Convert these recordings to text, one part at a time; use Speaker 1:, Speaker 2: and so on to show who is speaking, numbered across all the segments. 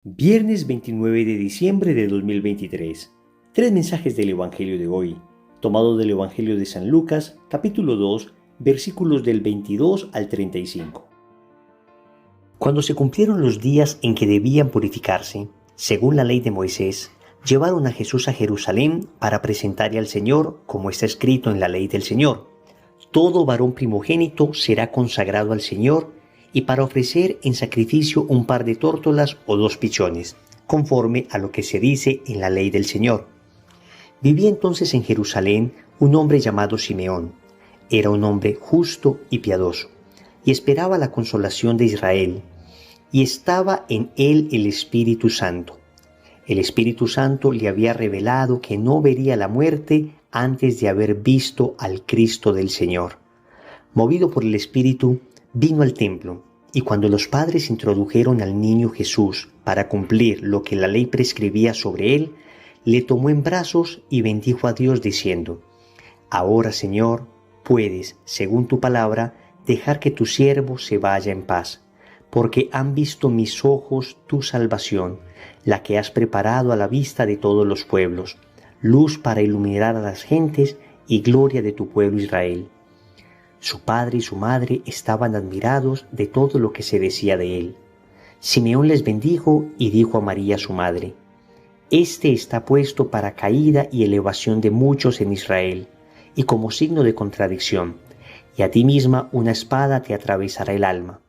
Speaker 1: Viernes 29 de diciembre de 2023. Tres mensajes del Evangelio de hoy, tomado del Evangelio de San Lucas, capítulo 2, versículos del 22 al 35. Cuando se cumplieron los días en que debían purificarse, según la ley de Moisés, llevaron a Jesús a Jerusalén para presentarle al Señor, como está escrito en la ley del Señor. Todo varón primogénito será consagrado al Señor, y para ofrecer en sacrificio un par de tórtolas o 2 pichones, conforme a lo que se dice en la ley del Señor. Vivía entonces en Jerusalén un hombre llamado Simeón. Era un hombre justo y piadoso, y esperaba la consolación de Israel, y estaba en él el Espíritu Santo. El Espíritu Santo le había revelado que no vería la muerte antes de haber visto al Cristo del Señor. Movido por el Espíritu, vino al templo, y cuando los padres introdujeron al niño Jesús para cumplir lo que la ley prescribía sobre él, le tomó en brazos y bendijo a Dios diciendo: «Ahora, Señor, puedes, según tu palabra, dejar que tu siervo se vaya en paz, porque han visto mis ojos tu salvación, la que has preparado a la vista de todos los pueblos, luz para iluminar a las gentes y gloria de tu pueblo Israel». Su padre y su madre estaban admirados de todo lo que se decía de él. Simeón les bendijo y dijo a María su madre: «Este está puesto para caída y elevación de muchos en Israel, y como signo de contradicción, y a ti misma una espada te atravesará el alma,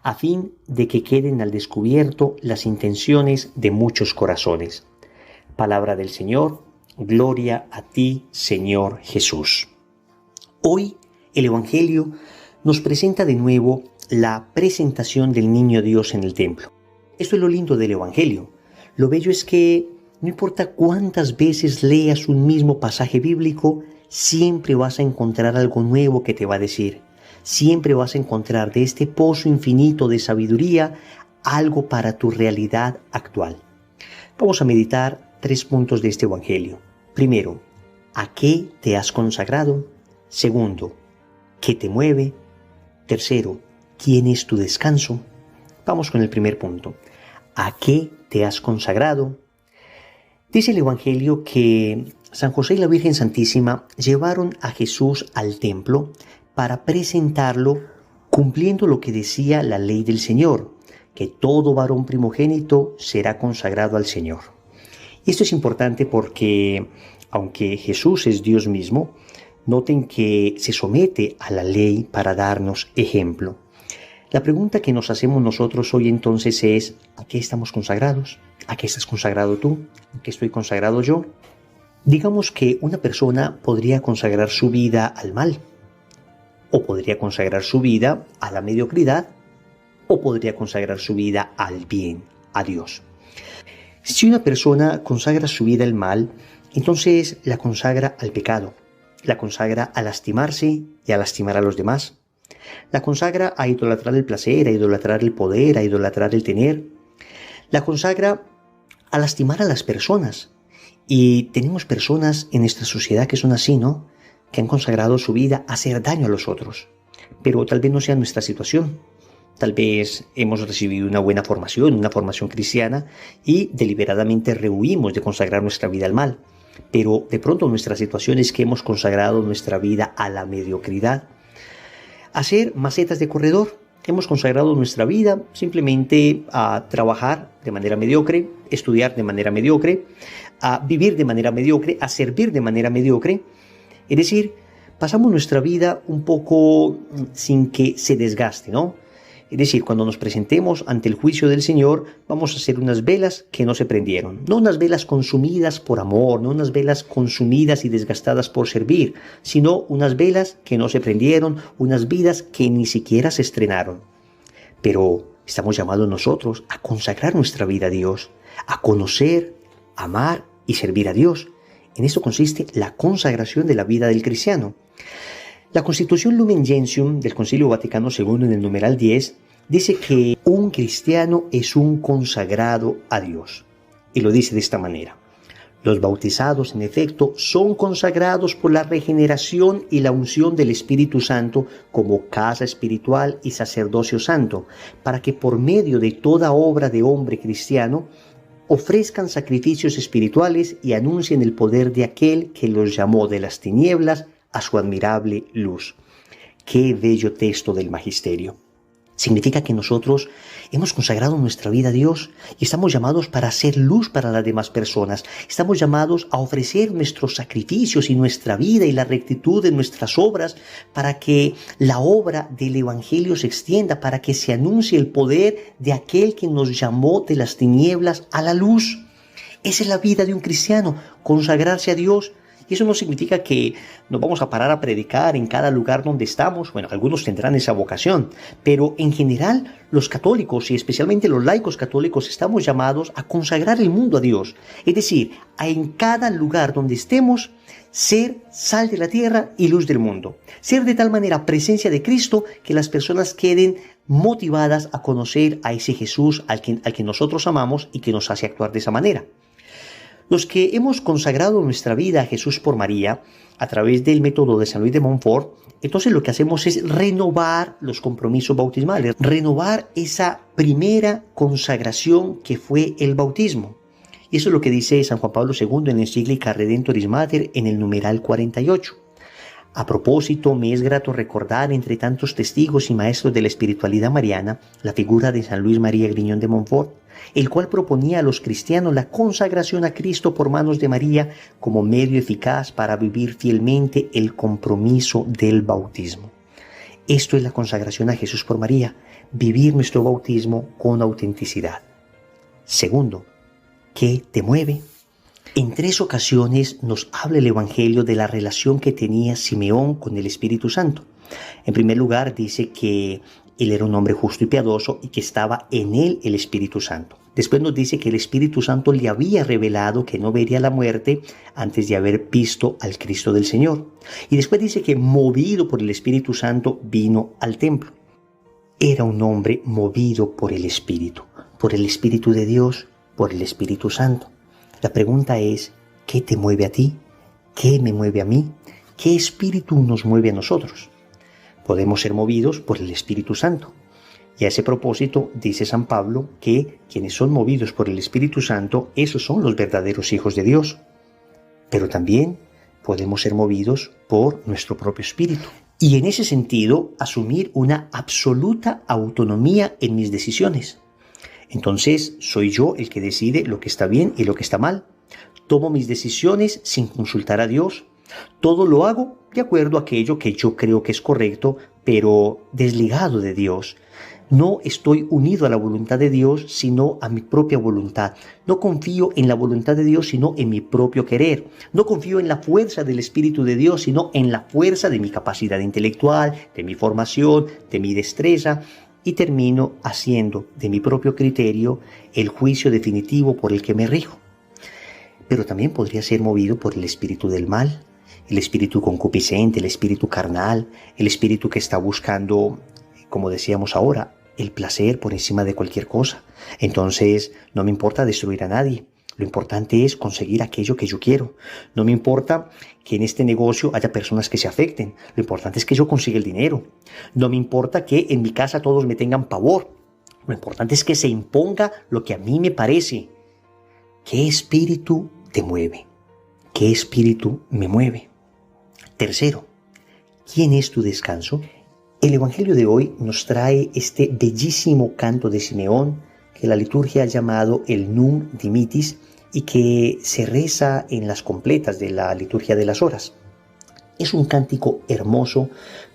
Speaker 1: a fin de que queden al descubierto las intenciones de muchos corazones». Palabra del Señor, gloria a ti, Señor Jesús. Hoy el Evangelio nos presenta de nuevo la presentación del niño Dios en el templo. Esto es lo lindo del Evangelio. Lo bello es que no importa cuántas veces leas un mismo pasaje bíblico, siempre vas a encontrar algo nuevo que te va a decir. Siempre vas a encontrar de este pozo infinito de sabiduría algo para tu realidad actual. Vamos a meditar 3 puntos de este Evangelio. Primero, ¿a qué te has consagrado? Segundo, ¿qué te mueve? Tercero, ¿quién es tu descanso? Vamos con el primer punto. ¿A qué te has consagrado? Dice el Evangelio que San José y la Virgen Santísima llevaron a Jesús al templo para presentarlo cumpliendo lo que decía la ley del Señor, que todo varón primogénito será consagrado al Señor. Y esto es importante porque, aunque Jesús es Dios mismo, noten que se somete a la ley para darnos ejemplo. La pregunta que nos hacemos nosotros hoy entonces es: ¿a qué estamos consagrados? ¿A qué estás consagrado tú? ¿A qué estoy consagrado yo? Digamos que una persona podría consagrar su vida al mal, o podría consagrar su vida a la mediocridad, o podría consagrar su vida al bien, a Dios. Si una persona consagra su vida al mal, entonces la consagra al pecado. La consagra a lastimarse y a lastimar a los demás. La consagra a idolatrar el placer, a idolatrar el poder, a idolatrar el tener. La consagra a lastimar a las personas. Y tenemos personas en nuestra sociedad que son así, ¿no? Que han consagrado su vida a hacer daño a los otros. Pero tal vez no sea nuestra situación. Tal vez hemos recibido una buena formación, una formación cristiana, y deliberadamente rehuimos de consagrar nuestra vida al mal. Pero de pronto nuestra situación es que hemos consagrado nuestra vida a la mediocridad, a ser macetas de corredor. Hemos consagrado nuestra vida simplemente a trabajar de manera mediocre, estudiar de manera mediocre, a vivir de manera mediocre, a servir de manera mediocre. Es decir, pasamos nuestra vida un poco sin que se desgaste, ¿no? Es decir, cuando nos presentemos ante el juicio del Señor, vamos a hacer unas velas que no se prendieron. No unas velas consumidas por amor, no unas velas consumidas y desgastadas por servir, sino unas velas que no se prendieron, unas vidas que ni siquiera se estrenaron. Pero estamos llamados nosotros a consagrar nuestra vida a Dios, a conocer, amar y servir a Dios. En esto consiste la consagración de la vida del cristiano. La Constitución Lumen Gentium del Concilio Vaticano II, en el numeral 10, dice que un cristiano es un consagrado a Dios. Y lo dice de esta manera: Los bautizados, en efecto, son consagrados por la regeneración y la unción del Espíritu Santo como casa espiritual y sacerdocio santo, para que por medio de toda obra de hombre cristiano ofrezcan sacrificios espirituales y anuncien el poder de aquel que los llamó de las tinieblas a su admirable luz. ¡Qué bello texto del Magisterio! Significa que nosotros hemos consagrado nuestra vida a Dios y estamos llamados para hacer luz para las demás personas. Estamos llamados a ofrecer nuestros sacrificios y nuestra vida y la rectitud de nuestras obras para que la obra del Evangelio se extienda, para que se anuncie el poder de aquel que nos llamó de las tinieblas a la luz. Esa es la vida de un cristiano, consagrarse a Dios. Y eso no significa que nos vamos a parar a predicar en cada lugar donde estamos. Bueno, algunos tendrán esa vocación, pero en general los católicos y especialmente los laicos católicos estamos llamados a consagrar el mundo a Dios. Es decir, a en cada lugar donde estemos ser sal de la tierra y luz del mundo. Ser de tal manera presencia de Cristo que las personas queden motivadas a conocer a ese Jesús al que nosotros amamos y que nos hace actuar de esa manera. Los que hemos consagrado nuestra vida a Jesús por María, a través del método de San Luis de Montfort, entonces lo que hacemos es renovar los compromisos bautismales, renovar esa primera consagración que fue el bautismo. Y eso es lo que dice San Juan Pablo II en la encíclica Redentoris Mater en el numeral 48. A propósito, me es grato recordar entre tantos testigos y maestros de la espiritualidad mariana la figura de San Luis María Griñón de Montfort, el cual proponía a los cristianos la consagración a Cristo por manos de María como medio eficaz para vivir fielmente el compromiso del bautismo. Esto es la consagración a Jesús por María, vivir nuestro bautismo con autenticidad. Segundo, ¿qué te mueve? En 3 ocasiones nos habla el Evangelio de la relación que tenía Simeón con el Espíritu Santo. En primer lugar, dice que él era un hombre justo y piadoso y que estaba en él el Espíritu Santo. Después nos dice que el Espíritu Santo le había revelado que no vería la muerte antes de haber visto al Cristo del Señor. Y después dice que movido por el Espíritu Santo vino al templo. Era un hombre movido por el Espíritu de Dios, por el Espíritu Santo. La pregunta es, ¿qué te mueve a ti? ¿Qué me mueve a mí? ¿Qué espíritu nos mueve a nosotros? Podemos ser movidos por el Espíritu Santo. Y a ese propósito dice San Pablo que quienes son movidos por el Espíritu Santo, esos son los verdaderos hijos de Dios. Pero también podemos ser movidos por nuestro propio espíritu. Y en ese sentido, asumir una absoluta autonomía en mis decisiones. Entonces, soy yo el que decide lo que está bien y lo que está mal. Tomo mis decisiones sin consultar a Dios. Todo lo hago de acuerdo a aquello que yo creo que es correcto, pero desligado de Dios. No estoy unido a la voluntad de Dios, sino a mi propia voluntad. No confío en la voluntad de Dios, sino en mi propio querer. No confío en la fuerza del Espíritu de Dios, sino en la fuerza de mi capacidad intelectual, de mi formación, de mi destreza. Y termino haciendo de mi propio criterio el juicio definitivo por el que me rijo. Pero también podría ser movido por el espíritu del mal, el espíritu concupiscente, el espíritu carnal, el espíritu que está buscando, como decíamos ahora, el placer por encima de cualquier cosa. Entonces, no me importa destruir a nadie. Lo importante es conseguir aquello que yo quiero. No me importa que en este negocio haya personas que se afecten. Lo importante es que yo consiga el dinero. No me importa que en mi casa todos me tengan pavor. Lo importante es que se imponga lo que a mí me parece. ¿Qué espíritu te mueve? ¿Qué espíritu me mueve? Tercero, ¿quién es tu descanso? El Evangelio de hoy nos trae este bellísimo canto de Simeón que la liturgia ha llamado el Nunc Dimittis y que se reza en las completas de la liturgia de las horas. Es un cántico hermoso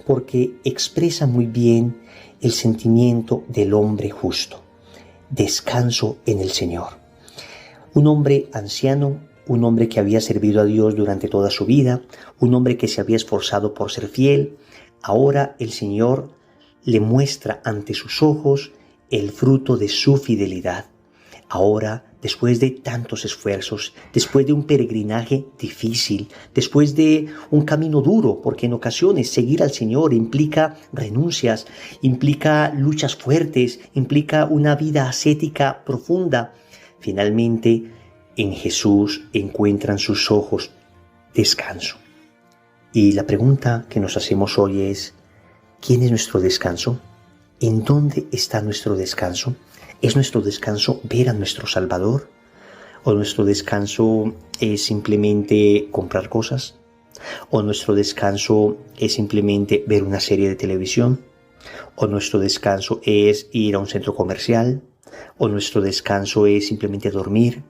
Speaker 1: porque expresa muy bien el sentimiento del hombre justo. Descanso en el Señor. Un hombre anciano, un hombre que había servido a Dios durante toda su vida, un hombre que se había esforzado por ser fiel. Ahora el Señor le muestra ante sus ojos el fruto de su fidelidad. Ahora, después de tantos esfuerzos, después de un peregrinaje difícil, después de un camino duro, porque en ocasiones seguir al Señor implica renuncias, implica luchas fuertes, implica una vida ascética profunda, finalmente en Jesús encuentran sus ojos descanso. Y la pregunta que nos hacemos hoy es, ¿quién es nuestro descanso? ¿En dónde está nuestro descanso? ¿Es nuestro descanso ver a nuestro Salvador? ¿O nuestro descanso es simplemente comprar cosas? ¿O nuestro descanso es simplemente ver una serie de televisión? ¿O nuestro descanso es ir a un centro comercial? ¿O nuestro descanso es simplemente dormir?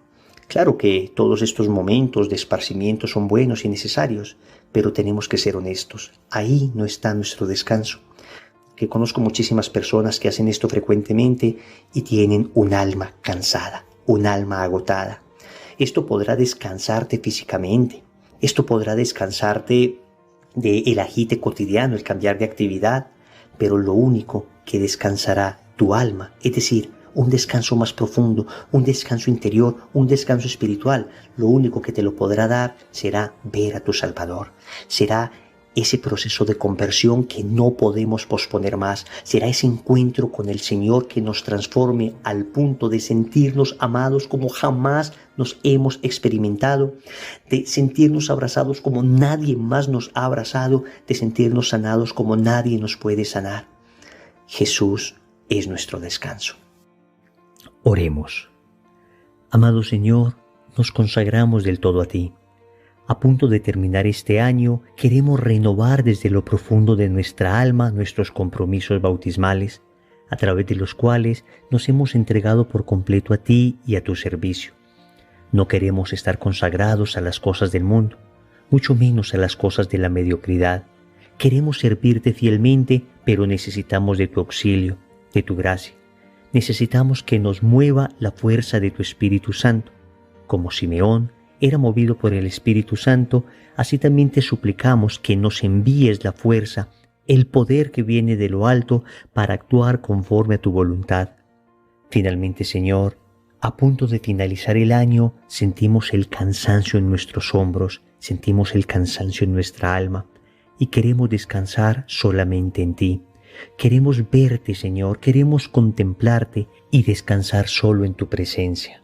Speaker 1: Claro que todos estos momentos de esparcimiento son buenos y necesarios, pero tenemos que ser honestos. Ahí no está nuestro descanso. Que conozco muchísimas personas que hacen esto frecuentemente y tienen un alma cansada, un alma agotada. Esto podrá descansarte físicamente, esto podrá descansarte del agite cotidiano, el cambiar de actividad, pero lo único que descansará tu alma, es decir, un descanso más profundo, un descanso interior, un descanso espiritual, lo único que te lo podrá dar será ver a tu Salvador, será ese proceso de conversión que no podemos posponer más, será ese encuentro con el Señor que nos transforme al punto de sentirnos amados como jamás nos hemos experimentado, de sentirnos abrazados como nadie más nos ha abrazado, de sentirnos sanados como nadie nos puede sanar. Jesús es nuestro descanso. Oremos. Amado Señor, nos consagramos del todo a ti. A punto de terminar este año, queremos renovar desde lo profundo de nuestra alma nuestros compromisos bautismales, a través de los cuales nos hemos entregado por completo a ti y a tu servicio. No queremos estar consagrados a las cosas del mundo, mucho menos a las cosas de la mediocridad. Queremos servirte fielmente, pero necesitamos de tu auxilio, de tu gracia. Necesitamos que nos mueva la fuerza de tu Espíritu Santo. Como Simeón era movido por el Espíritu Santo, así también te suplicamos que nos envíes la fuerza, el poder que viene de lo alto para actuar conforme a tu voluntad. Finalmente, Señor, a punto de finalizar el año, sentimos el cansancio en nuestros hombros, sentimos el cansancio en nuestra alma y queremos descansar solamente en ti. Queremos verte, Señor, queremos contemplarte y descansar solo en tu presencia.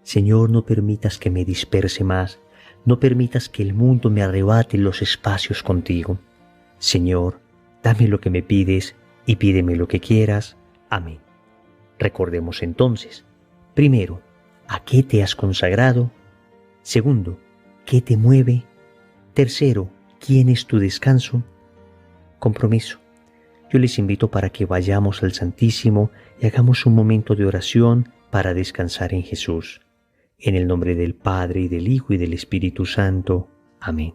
Speaker 1: Señor, no permitas que me disperse más, no permitas que el mundo me arrebate los espacios contigo. Señor, dame lo que me pides y pídeme lo que quieras. Amén. Recordemos entonces, primero, ¿a qué te has consagrado? Segundo, ¿qué te mueve? Tercero, ¿quién es tu descanso? Compromiso. Yo les invito para que vayamos al Santísimo y hagamos un momento de oración para descansar en Jesús. En el nombre del Padre, y del Hijo, y del Espíritu Santo. Amén.